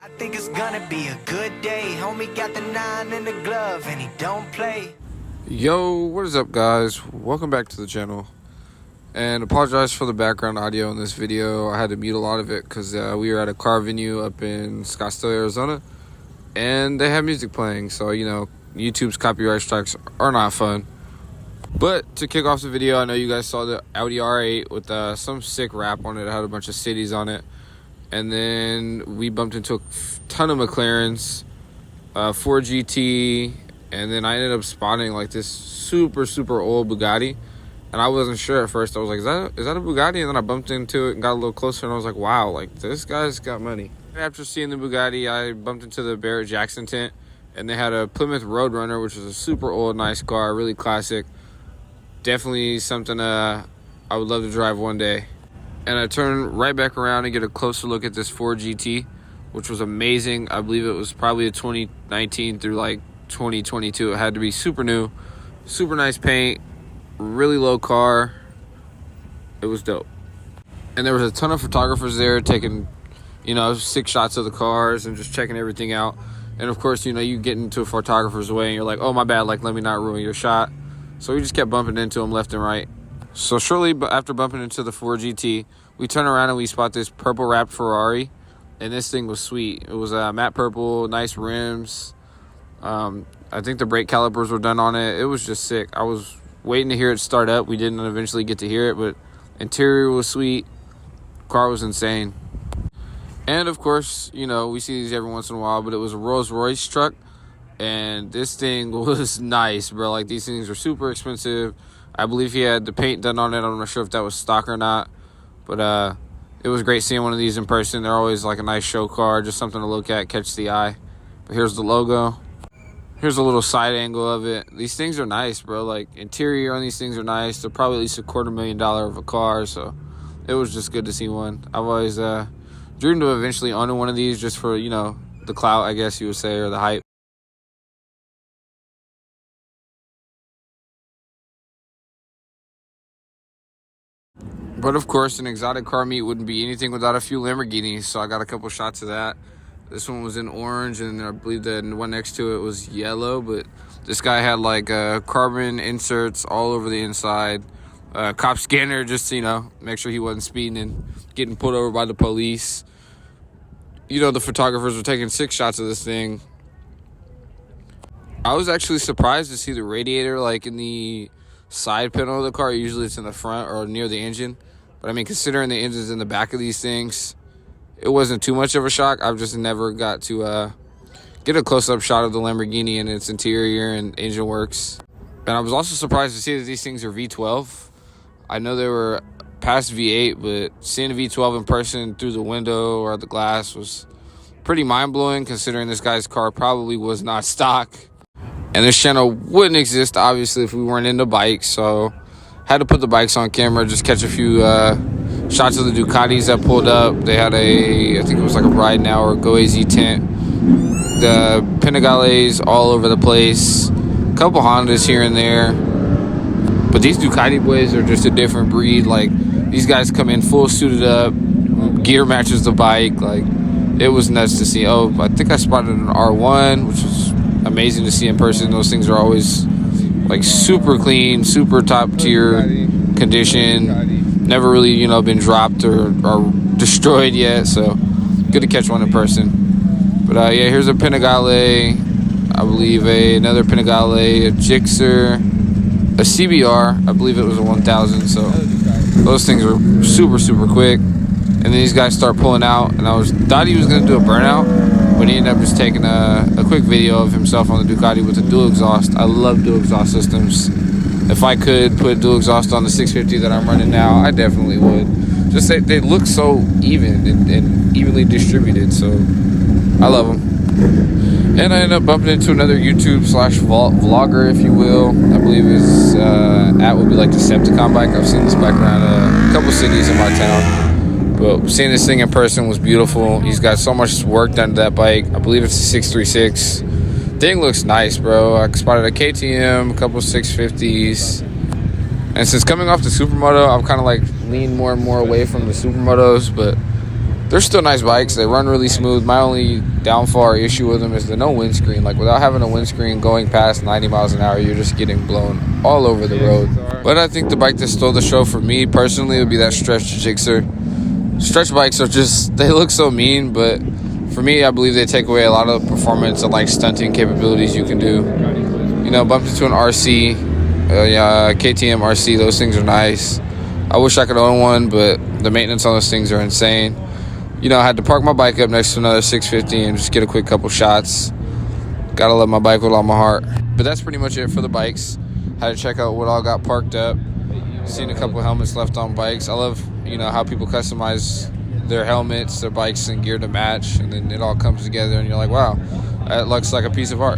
I think it's gonna be a good day. Homie got the 9 in the glove and he don't play. Yo, what is up, guys? Welcome back to the channel. And apologize for the background audio in this video. I had to mute a lot of it because we were at a car venue up in Scottsdale, Arizona, and they had music playing. So, you know, YouTube's copyright strikes are not fun. But to kick off the video, I know you guys saw the Audi R8 with some sick wrap on it. It had a bunch of cities on it. And then we bumped into a ton of McLarens, 4GT, and then I ended up spotting like this super old Bugatti. And I wasn't sure at first. I was like, is that a Bugatti? And then I bumped into it and got a little closer, and I was like, wow, like this guy's got money. After seeing the Bugatti, I bumped into the Barrett Jackson tent, and they had a Plymouth Roadrunner, which was a super old, nice car, really classic. Definitely something I would love to drive one day. And I turned right back around and get a closer look at this 4GT, which was amazing. I believe it was probably a 2019 through like 2022. It had to be super new, super nice paint, really low car. It was dope. And there was a ton of photographers there taking, you know, sick shots of the cars and just checking everything out. And of course, you know, you get into a photographer's way and you're like, oh, my bad, like, let me not ruin your shot. So we just kept bumping into them left and right. So shortly after bumping into the 4GT, we turn around and we spot this purple wrapped Ferrari, and this thing was sweet. It was matte purple, nice rims. I think the brake calipers were done on it. It was just sick. I was waiting to hear it start up. We didn't eventually get to hear it, but interior was sweet. Car was insane. And of course, you know, we see these every once in a while, but it was a Royce truck, and this thing was nice, bro. Like, these things are super expensive. I believe he had the paint done on it. I'm not sure if that was stock or not. But it was great seeing one of these in person. They're always like a nice show car, just something to look at, catch the eye. But here's the logo. Here's a little side angle of it. These things are nice, bro. Like, interior on these things are nice. They're probably at least $250,000 of a car. So it was just good to see one. I've always dreamed of eventually owning one of these just for, you know, the clout, I guess you would say, or the hype. But of course, an exotic car meet wouldn't be anything without a few Lamborghinis, so I got a couple shots of that. This one was in orange, and I believe the one next to it was yellow, but this guy had like carbon inserts all over the inside. Cop scanner just to, you know, make sure he wasn't speeding and getting pulled over by the police. You know, the photographers were taking 6 shots of this thing. I was actually surprised to see the radiator like in the side panel of the car. Usually it's in the front or near the engine. But I mean, considering the engine's in the back of these things, it wasn't too much of a shock. I've just never got to get a close-up shot of the Lamborghini and its interior and engine works. And I was also surprised to see that these things are V12. I know they were past V8, but seeing a V12 in person through the window or the glass was pretty mind-blowing, considering this guy's car probably was not stock. And this channel wouldn't exist, obviously, if we weren't into bikes. So had to put the bikes on camera, just catch a few shots of the Ducatis that pulled up. They had I think it was like a Ride Now or Go AZ tent. The Panigales all over the place. A couple Hondas here and there. But these Ducati boys are just a different breed. Like, these guys come in full suited up. Gear matches the bike. Like, it was nuts to see. Oh, I think I spotted an R1, which was amazing to see in person. Those things are always like super clean, super top tier condition. Never really, you know, been dropped or destroyed yet. So good to catch one in person. But yeah, here's a Panigale. I believe another Panigale, a Gixxer, a CBR. I believe it was a 1000. So those things were super quick. And then these guys start pulling out, and I thought he was gonna do a burnout, but he ended up just taking a quick video of himself on the Ducati with a dual exhaust. I love dual exhaust systems. If I could put dual exhaust on the 650 that I'm running now, I definitely would. Just they look so even and evenly distributed, so I love them. And I ended up bumping into another YouTube / vlogger, if you will. I believe his at would be like Decepticon bike. I've seen this bike around a couple cities in my town. But seeing this thing in person was beautiful. He's got so much work done to that bike. I believe it's a 636. Thing looks nice, bro. I spotted a KTM, a couple 650s. And since coming off the Supermoto, I've kind of like leaned more and more away from the Supermotos. But they're still nice bikes. They run really smooth. My only downfall or issue with them is the no windscreen. Like, without having a windscreen going past 90 miles an hour, you're just getting blown all over the road. But I think the bike that stole the show for me personally would be that Stretch Gixxer. Stretch bikes are just, they look so mean, but for me, I believe they take away a lot of the performance and like stunting capabilities you can do. You know, bumped into an RC, KTM RC, those things are nice. I wish I could own one, but the maintenance on those things are insane. You know, I had to park my bike up next to another 650 and just get a quick couple shots. Gotta love my bike with all my heart. But that's pretty much it for the bikes. Had to check out what all got parked up. Seen a couple helmets left on bikes. I love, you know, how people customize their helmets, their bikes, and gear to match. And then it all comes together and you're like, wow, that looks like a piece of art.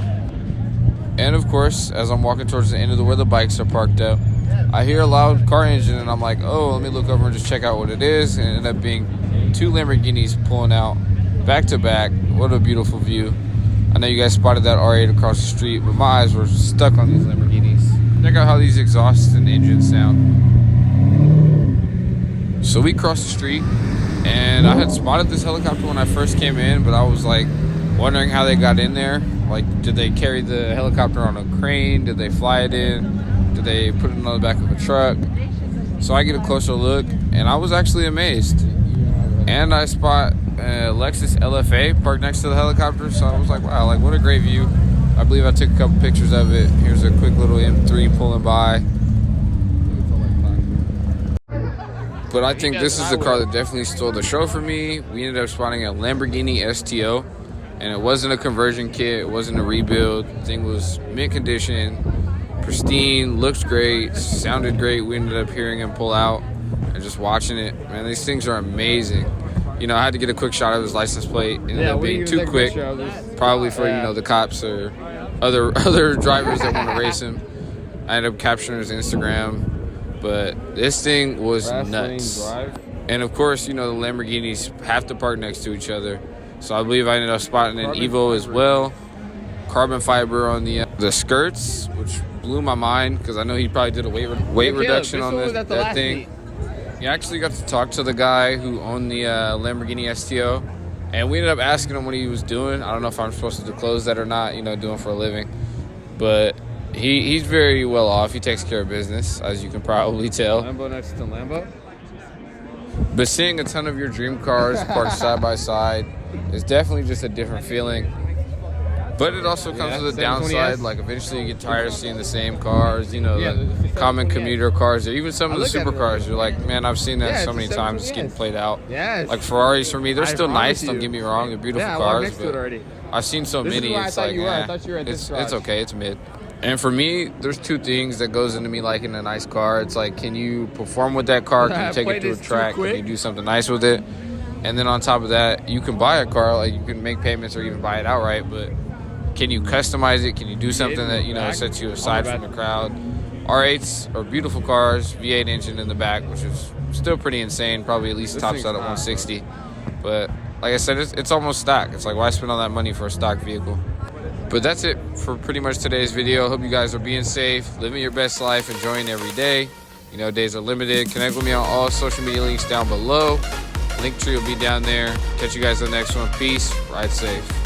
And of course, as I'm walking towards the end of where the bikes are parked up, I hear a loud car engine and I'm like, oh, let me look over and just check out what it is. And it ended up being 2 Lamborghinis pulling out back to back. What a beautiful view. I know you guys spotted that R8 across the street, but my eyes were stuck on these Lamborghinis. Check out how these exhausts and engines sound. So we crossed the street, and I had spotted this helicopter when I first came in, but I was like wondering how they got in there. Like, did they carry the helicopter on a crane? Did they fly it in? Did they put it on the back of a truck? So I get a closer look, and I was actually amazed. And I spot a Lexus LFA parked next to the helicopter, so I was like, wow, like what a great view. I believe I took a couple pictures of it. Here's a quick little M3 pulling by. But I think this is the car that definitely stole the show for me. We ended up spotting a Lamborghini STO, and it wasn't a conversion kit, it wasn't a rebuild. The thing was mint condition, pristine, looked great, sounded great. We ended up hearing him pull out and just watching it. Man, these things are amazing. You know, I had to get a quick shot of his license plate. It ended up being too quick, probably for, you know, the cops or other drivers that want to race him. I ended up capturing his Instagram, but this thing was nuts. And of course, you know, the Lamborghinis have to park next to each other. So I believe I ended up spotting an Evo as well. Carbon fiber on the skirts, which blew my mind because I know he probably did a weight reduction on that thing. You actually got to talk to the guy who owned the Lamborghini STO, and we ended up asking him what he was doing. I don't know if I'm supposed to disclose that or not, you know, doing for a living. But he's very well off. He takes care of business, as you can probably tell. Lambo next to Lambo? But seeing a ton of your dream cars parked side by side is definitely just a different feeling. But it also comes with a downside. Like, eventually you get tired of seeing the same cars, you know, the common commuter cars, or even some of the supercars. You're like, man, I've seen that so many times. It's getting played out. Like Ferraris, for me, they're still nice. Don't get me wrong. They're beautiful cars. But I've seen so many. It's like, it's okay. It's mid. And for me, there's two things that goes into me liking a nice car. It's like, can you perform with that car? Can you take it to a track? Can you do something nice with it? And then on top of that, you can buy a car. Like, you can make payments or even buy it outright, but can you customize it? Can you do something that, you know, sets you aside from the crowd? R8s are beautiful cars, V8 engine in the back, which is still pretty insane. Probably at least tops out at 160. But like I said, it's almost stock. It's like, why spend all that money for a stock vehicle? But that's it for pretty much today's video. Hope you guys are being safe, living your best life, enjoying every day. You know, days are limited. Connect with me on all social media links down below. Link tree will be down there. Catch you guys on the next one. Peace. Ride safe.